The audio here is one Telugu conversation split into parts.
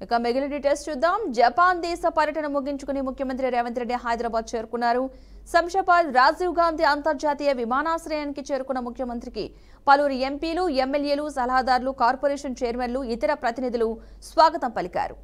ఇక మిగిలిన డీటెయిల్స్ చూద్దాం. జపాన్ దేశ పర్యటన ముగించుకుని ముఖ్యమంత్రి రేవంత్ రెడ్డి హైదరాబాద్ చేరుకున్నారు. శంషాబాద్ రాజీవ్ గాంధీ అంతర్జాతీయ విమానాశ్రయానికి చేరుకున్న ముఖ్యమంత్రికి పలువురు ఎంపీలు, ఎమ్మెల్యేలు, సలహాదారులు, కార్పొరేషన్ చైర్మన్లు, ఇతర ప్రతినిధులు స్వాగతం పలికారు.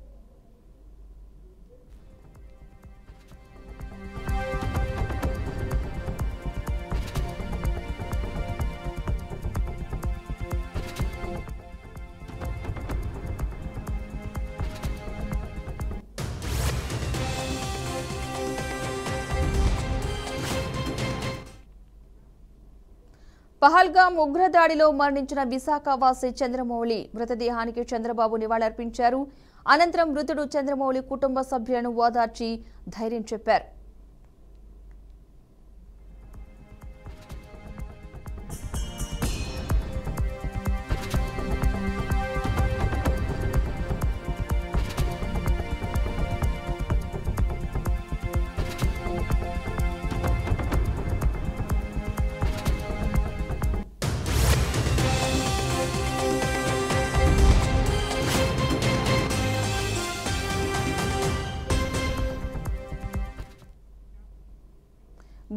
పహల్గామ్ ఉగ్రదాడిలో మరణించిన విశాఖ వాసి చంద్రమౌళి మృతదేహానికి చంద్రబాబు నివాళులర్పించారు. అనంతరం మృతుడు చంద్రమౌళి కుటుంబ సభ్యులను ఓదార్చి ధైర్యం చెప్పారు.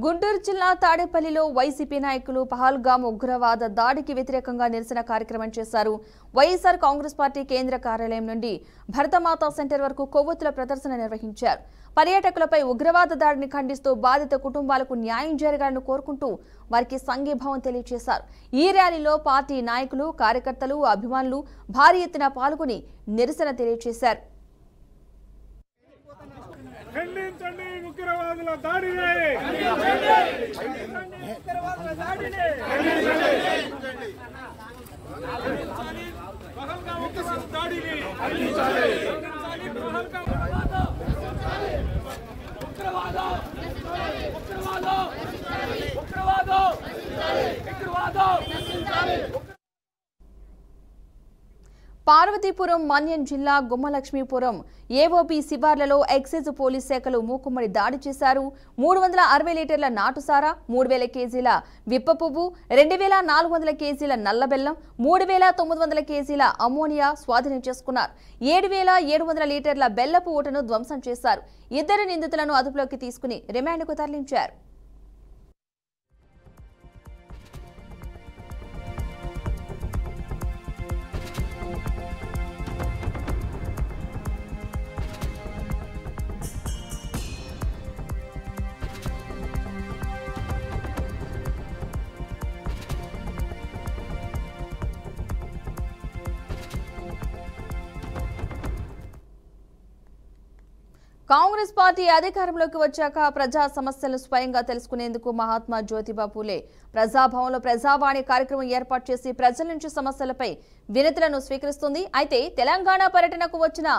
గుంటూరు జిల్లా తాడేపల్లిలో వైసీపీ నాయకులు పహల్గామ్ ఉగ్రవాద దాడికి వ్యతిరేకంగా నిరసన కార్యక్రమం చేశారు. వైఎస్ఆర్ కాంగ్రెస్ పార్టీ కేంద్ర కార్యాలయం నుండి భరతమాత సెంటర్ వరకు కొవ్వొత్తుల ప్రదర్శన నిర్వహించారు. పర్యాటకులపై ఉగ్రవాద దాడిని ఖండిస్తూ బాధిత కుటుంబాలకు న్యాయం జరగాలని కోరుకుంటూ వారికి సంఘీభావం తెలియజేశారు. ఈ ర్యాలీలో పార్టీ నాయకులు, కార్యకర్తలు, అభిమానులు భారీ ఎత్తున పాల్గొని నిరసన తెలియజేశారు. ఉగ్రవాదుల దాడిని ఉగ్రవాదుల దాడిని పహల్గామ్ ఉగ్రవాద దాడిని పార్వతీపురం మన్యం జిల్లా గుమ్మలక్ష్మీపురం ఏఓబీ శివార్లలో ఎక్సైజ్ పోలీస్ శాఖలు మూకుమ్మడి దాడి చేశారు. 360 లీటర్ల నాటుసారా, 3000 కేజీల విప్ప పువ్వు, 2400 కేజీల నల్లబెల్లం, 3900 కేజీల అమోనియా స్వాధీనం చేసుకున్నారు. 7700 లీటర్ల బెల్లపు ఊటను ధ్వంసం చేశారు. 2 నిందితులను అదుపులోకి తీసుకుని రిమాండ్కు తరలించారు. కాంగ్రెస్ పార్టీ అధికారంలోకి వచ్చాక ప్రజా సమస్యలను స్వయంగా తెలుసుకునేందుకు మహాత్మా జ్యోతిబా పూలే ప్రజాభవన్లో ప్రజావాణి కార్యక్రమం ఏర్పాటు చేసి ప్రజల నుంచి సమస్యలపై వినతులను స్వీకరిస్తుంది. అయితే తెలంగాణ పర్యటనకు వచ్చిన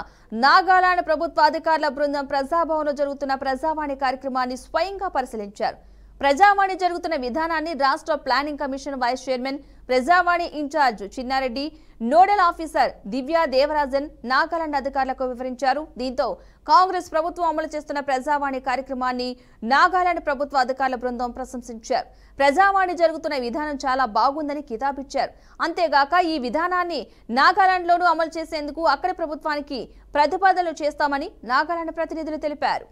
నాగాలాండ్ ప్రభుత్వ అధికారుల బృందం ప్రజాభవన్లో జరుగుతున్న ప్రజావాణి కార్యక్రమాన్ని స్వయంగా పరిశీలించారు. ప్రజావాణి జరుగుతున్న విధానాన్ని రాష్ట్ర planning commission vice chairman, Prajavani in charge Chinnareddy, nodal officer Divya Devarajan Nagaland అధికారులకు వివరించారు. దీంతో కాంగ్రెస్ ప్రభుత్వం అమలు చేస్తున్న ప్రజావాణి కార్యక్రమాన్ని నాగాలాండ్ ప్రభుత్వ అధికారుల బృందం ప్రశంసించారు. ప్రజావాణి జరుగుతున్న విధానం చాలా బాగుందని కితాబిచ్చారు. అంతేగాక ఈ విధానాన్ని నాగాలాండ్లోనూ అమలు చేసేందుకు అక్కడి ప్రభుత్వానికి ప్రతిపాదనలు చేస్తామని నాగాలాండ్ ప్రతినిధులు తెలిపారు.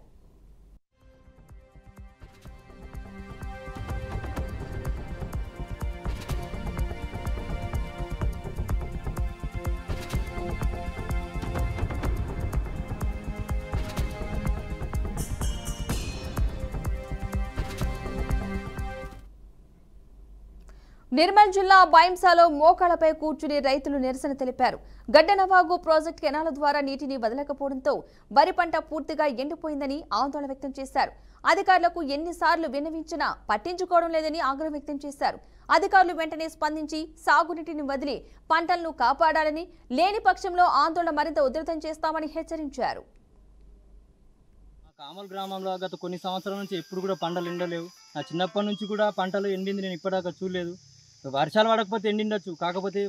నిర్మల్ జిల్లా బైంసాలో మోకాళ్లపై కూర్చుని రైతులు నిరసన తెలిపారు. గడ్డనవాగు ప్రాజెక్టు కెనాల ద్వారా నీటిని వదలకపోవడంతో వరి పంట పూర్తిగా ఎండిపోయిందని ఆందోళన వ్యక్తం చేశారు. అధికారులకు ఎన్నిసార్లు విన్నవించినా పట్టించుకోవడం లేదని ఆగ్రహం వ్యక్తం చేశారు. అధికారులు వెంటనే స్పందించి సాగునీటిని వదిలి పంటలను కాపాడాలని, లేని పక్షంలో ఆందోళన మరింత ఉధృతం చేస్తామని హెచ్చరించారు. కామల్ గ్రామంలో గత కొన్ని సంవత్సరాల నుంచి ఎప్పుడు కూడా పంటలు ఎండలేవు. నా చిన్నప్పటి నుంచి కూడా పంటలు ఎండింది నేను ఇప్పటిదాకా చూడలేదు. వర్షాలు పడకపోతే ఎండిండొచ్చు, కాకపోతే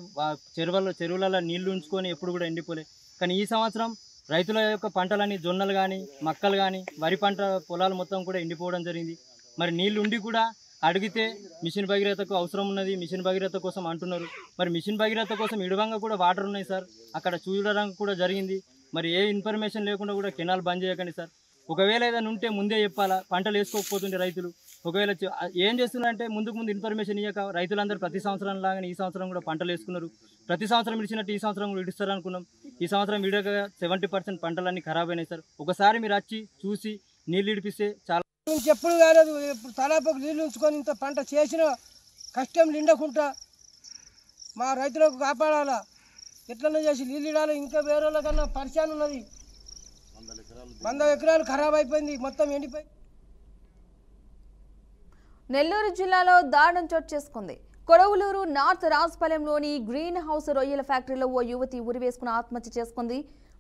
చెరువులలో నీళ్లు ఉంచుకొని ఎప్పుడు కూడా ఎండిపోలే. కానీ ఈ సంవత్సరం రైతుల యొక్క పంటలని, జొన్నలు కానీ, మక్కలు కానీ, వరి పంట పొలాలు మొత్తం కూడా ఎండిపోవడం జరిగింది. మరి నీళ్లు ఉండి కూడా అడిగితే మిషన్ భగీరథకు అవసరం ఉన్నది, మిషన్ భగీరథ కోసం అంటున్నారు. మరి మిషన్ భగీరథ కోసం ఇడవంగా కూడా వాటర్ ఉన్నాయి సార్, అక్కడ చూడడానికి కూడా జరిగింది. మరి ఏ ఇన్ఫర్మేషన్ లేకుండా కూడా కెనాల్ బంద్ చేయకండి సార్. ఒకవేళ ఏదైనా ఉంటే ముందే చెప్పాలా, పంటలు వేసుకోకపోతుండే రైతులు ఒకవేళ ఏం చేస్తున్నారంటే ముందు ఇన్ఫర్మేషన్ ఇవ్వక రైతులందరూ ప్రతి సంవత్సరం లాగానే ఈ సంవత్సరం కూడా పంటలు వేసుకున్నారు. ప్రతి సంవత్సరం ఇడిచినట్టు ఈ సంవత్సరం కూడా ఇడుస్తారు అనుకున్నాం. ఈ సంవత్సరం విడగా 70% పంటలన్నీ ఖరాబ్ అయినాయి సార్. ఒకసారి మీరు వచ్చి చూసి నీళ్ళు ఇడిపిస్తే చాలా. చెప్పుడు కాలేదు, ఇప్పుడు తలాపకు నీళ్ళు ఉంచుకొని ఇంత పంట చేసిన కష్టం నిండకుండా మా రైతులకు కాపాడాలా, ఎట్లన్నా చేసి నీళ్ళు ఇడాలి. ఇంకా వేరే వాళ్ళ కన్నా పరిచయం ఉన్నది, 100 ఎకరాలు ఖరాబ్ అయిపోయింది, మొత్తం ఎండిపోయింది. నెల్లూరు జిల్లాలో దారుణం చోటు చేసుకుంది. కొడవలూరు నార్త్ రాజపాలెంలోని గ్రీన్ హౌస్ రొయ్యల ఫ్యాక్టరీలో ఓ యువతి ఉరివేసుకుని ఆత్మహత్య చేసుకుంది.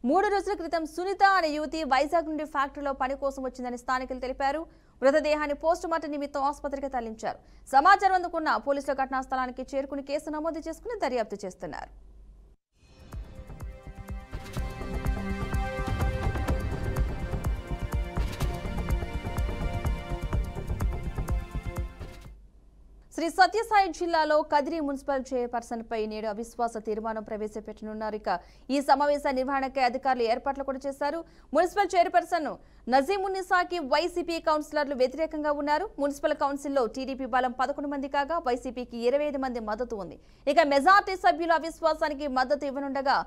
3 రోజుల క్రితం సునీత అనే యువతి వైజాగ్ నుండి ఫ్యాక్టరీలో పని కోసం వచ్చిందని స్థానికులు తెలిపారు. మృతదేహాన్ని పోస్టుమార్టం నిమిత్తం ఆసుపత్రికి తరలించారు. సమాచారం అందుకున్న పోలీసులు ఘటనా స్థలానికి చేరుకుని కేసు నమోదు చేసుకుని దర్యాప్తు చేస్తున్నారు. శ్రీ సత్యసాయి జిల్లాలో కదిరి మున్సిపల్ చైర్పర్సన్ పై నేడు అవిశ్వాస తీర్మానం ప్రవేశపెట్టనున్నారు. ఇక ఈ సమావేశ నిర్వహణకై అధికారులు ఏర్పాట్లు కూడా చేశారు. మున్సిపల్ చైర్పర్సన్ నజీమున్నిసాకి వైసీపీ కౌన్సిలర్లు వ్యతిరేకంగా ఉన్నారు. మున్సిపల్ కౌన్సిల్లో టీడీపీ బలం 11 మంది కాగా వైసీపీకి 25 మంది మద్దతు ఉంది. ఇక మెజార్టీ సభ్యులు అవిశ్వాసానికి మద్దతు ఇవ్వనుండగా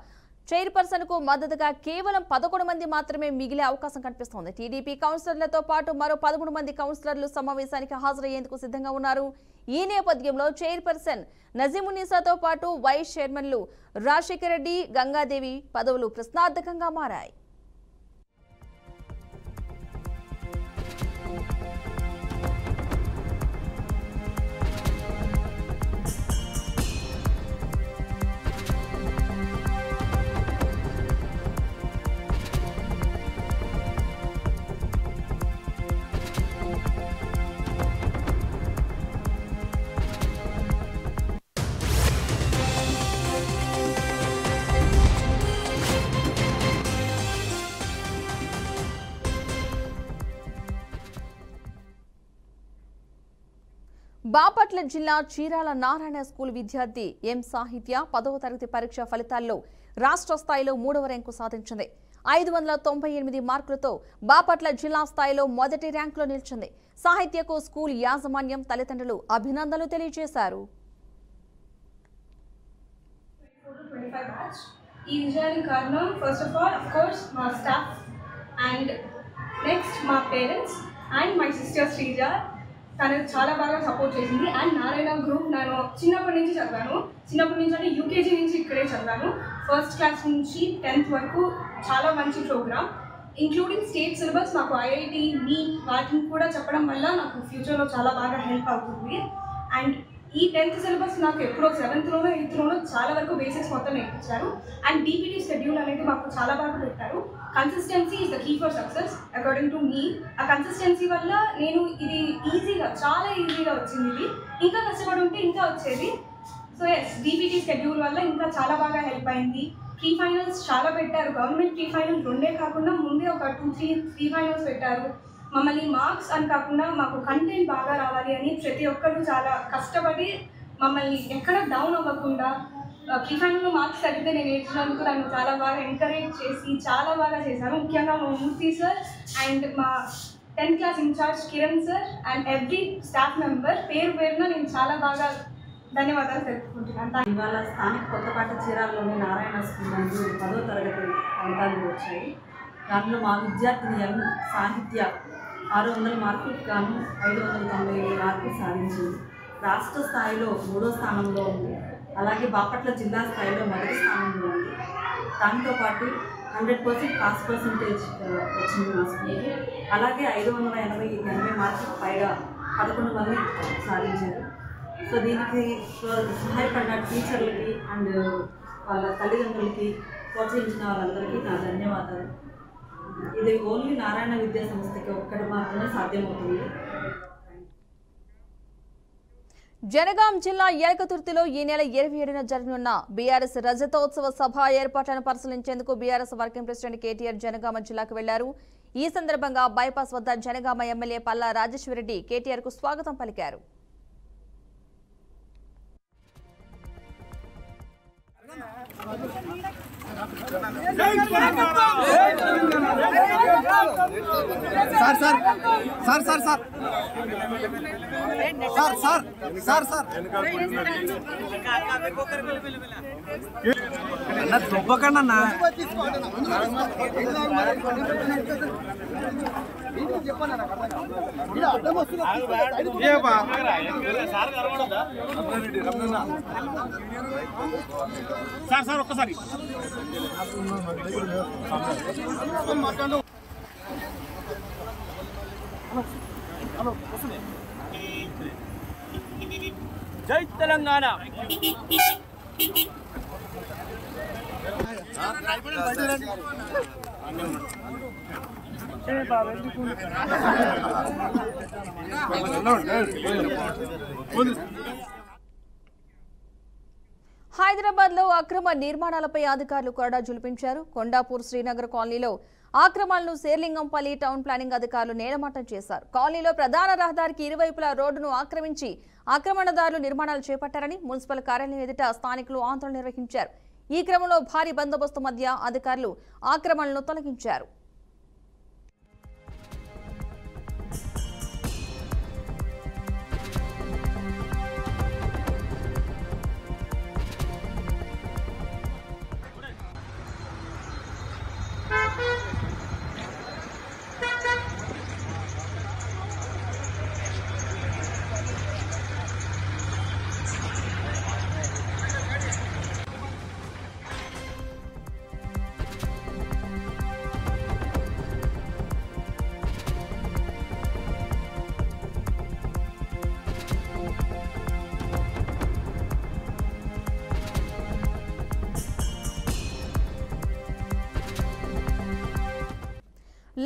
చైర్పర్సన్ కు మద్దతుగా కేవలం 11 మంది మాత్రమే మిగిలే అవకాశం కనిపిస్తోంది. టీడీపీ కౌన్సిలర్లతో పాటు మరో 13 మంది కౌన్సిలర్లు సమావేశానికి హాజరయ్యేందుకు సిద్ధంగా ఉన్నారు. ఈ నేపథ్యంలో చైర్పర్సన్ నజీమున్నిసాతో పాటు వైస్ చైర్మన్లు రాజశేఖర్ రెడ్డి, గంగాదేవి పదవులు ప్రశ్నార్థకంగా మారాయి. బాపట్ల జిల్లా చీరాల నారాయణ స్కూల్ విద్యార్థి ఎం సాహిత్య 10వ తరగతి పరీక్ష ఫలితాల్లో రాష్ట్ర స్థాయిలో 3వ ర్యాంకు సాధించింది. 598 మార్కులతో బాపట్ల జిల్లా స్థాయిలో మొదటి ర్యాంకులో నిలిచింది. సాహిత్యకు స్కూల్ యాజమాన్యం, తల్లిదండ్రులు అభినందనలు తెలియజేశారు. ఈ విజయానికి కారణం ఫస్ట్ ఆఫ్ ఆల్ కోర్స్ మా స్టాఫ్ అండ్ నెక్స్ట్ మా parents and my sister Sreeja. తను చాలా బాగా సపోర్ట్ చేసింది. అండ్ నారాయణ గ్రూప్ నేను చిన్నప్పటి నుంచి చదివాను. చిన్నప్పటి నుంచి అంటే యూకేజీ నుంచి ఇక్కడే చదివాను. ఫస్ట్ క్లాస్ నుంచి 10th వరకు చాలా మంచి ప్రోగ్రామ్, ఇంక్లూడింగ్ స్టేట్ సిలబస్. మాకు ఐఐటి, నీట్ వాటిని కూడా చెప్పడం వల్ల నాకు ఫ్యూచర్లో చాలా బాగా హెల్ప్ అవుతుంది. అండ్ ఈ 10th సిలబస్ నాకు ఎప్పుడో 7th లోనో 8th లోనో చాలా వరకు బేసిక్స్ మొత్తం నేర్పించారు. అండ్ డీపీటీ షెడ్యూల్ అనేది మాకు చాలా బాగా పెట్టారు. Consistency is the key for success according to me. ఆ కన్సిస్టెన్సీ వల్ల నేను ఇది చాలా ఈజీగా వచ్చింది. ఇది ఇంకా కష్టపడి ఉంటే ఇంకా వచ్చేది. సో ఎస్, డీపీటీ షెడ్యూల్ వల్ల ఇంకా చాలా బాగా హెల్ప్ అయింది. ప్రీ ఫైనల్స్ చాలా పెట్టారు. గవర్నమెంట్ ప్రీ ఫైనల్ 2 కాకుండా ముందే ఒక 2-3 ప్రీ ఫైనల్స్ పెట్టారు. మమ్మల్ని మార్క్స్ అని కాకుండా మాకు కంటెంట్ బాగా రావాలి అని ప్రతి ఒక్కరు చాలా కష్టపడి మమ్మల్ని ఎక్కడ డౌన్ అవ్వకుండా ప్రీ ఫైనల్లో మార్క్స్ తగ్గితే నేను నేర్చినందుకు నన్ను చాలా బాగా ఎంకరేజ్ చేసి చాలా బాగా చేశారు. ముఖ్యంగా మా మూర్తి సార్ అండ్ మా 10th class incharge Kiran sir and every staff member పేరున నేను చాలా బాగా ధన్యవాదాలు తెలుపుకుంటున్నాను. ఇవాళ స్థానిక కొత్తపేట చీరాలలోని నారాయణ స్కూల్ నందు 10వ తరగతి ఫలితాలు వచ్చాయి. దాంట్లో మా విద్యార్థిని ఎం సాహిత్య 600 మార్కులకు గాను 597 మార్కులు సాధించింది. రాష్ట్ర స్థాయిలో 3వ స్థానంలో ఉంది. అలాగే బాపట్ల జిల్లా స్థాయిలో 1వ స్థానంలో ఉంది. దాంతోపాటు 100% పాస్ పర్సంటేజ్ వచ్చింది మా స్కూల్కి. అలాగే 580 మార్కులకు పైగా 11 మంది సాధించారు. సో దీనికి సహాయపడిన టీచర్లకి అండ్ వాళ్ళ తల్లిదండ్రులకి, ప్రోత్సహించిన వాళ్ళందరికీ నా ధన్యవాదాలు. ఇది ఓన్లీ నారాయణ విద్యా సంస్థకి ఒక్కటి మాత్రమే సాధ్యమవుతుంది. జనగాం జిల్లా ఏలకతుర్తిలో ఈ నెల 27న జరగనున్న బీఆర్ఎస్ రజతోత్సవ సభ ఏర్పాట్లను పరిశీలించేందుకు BRS working president KTR Jangaon జిల్లాకు వెళ్లారు. ఈ సందర్భంగా బైపాస్ వద్ద జనగామ ఎమ్మెల్యే పల్లా రాజేశ్వరరెడ్డి కేటీఆర్ కు స్వాగతం పలికారు. సార్ ఒక్కసారి జై తెలంగాణ. హైదరాబాద్ లో అక్రమ నిర్మాణాలపై అధికారులు కొరడా జులిపించారు. కొండాపూర్ శ్రీనగర్ కాలనీలో ఆక్రమణలను శేర్లింగంపల్లి టౌన్ ప్లానింగ్ అధికారులు నేలమట్టం చేశారు. కాలనీలో ప్రధాన రహదారికి ఇరువైపులా రోడ్డును ఆక్రమించి ఆక్రమణదారులు నిర్మాణాలు చేపట్టారని మున్సిపల్ కార్యాలయం ఎదుట స్థానికులు ఆందోళన నిర్వహించారు. ఈ క్రమంలో భారీ బందోబస్తు మధ్య అధికారులు ఆక్రమణలను తొలగించారు.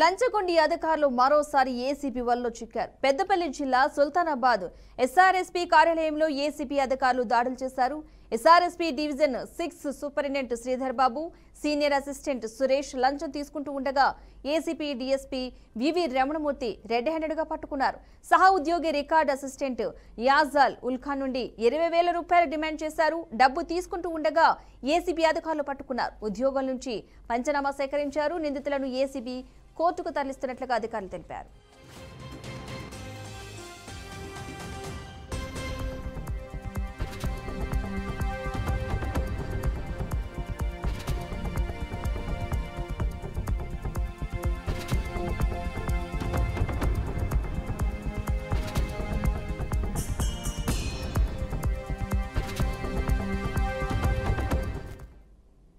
లంచగొండి అధికారులు మరోసారి ఏసీపీ వలలో చిక్కారు. పెద్దపల్లి జిల్లా సుల్తానాబాద్ ఎస్ఆర్ఎస్పీ కార్యాలయంలో ఏసీపీ అధికారులు దాడులు చేశారు. SRSP division 6 superintendent Sridhar Babu, senior assistant Suresh లంచం తీసుకుంటూ ఉండగా ఏసీపీ డీఎస్పీ వివి రమణమూర్తి రెడ్ హ్యాండెడ్ గా పట్టుకున్నారు. సహా ఉద్యోగి రికార్డ్ అసిస్టెంట్ యాజాల్ ఉల్ఖాన్ నుండి 20,000 రూపాయలు డిమాండ్ చేశారు. డబ్బు తీసుకుంటూ ఉండగా ఏసీబీ అధికారులు పట్టుకున్నారు. ఉద్యోగుల నుంచి పంచనామా సేకరించారు. నిందితులను ఏసీబీ కోర్టుకు తరలిస్తున్నట్లుగా అధికారులు తెలిపారు.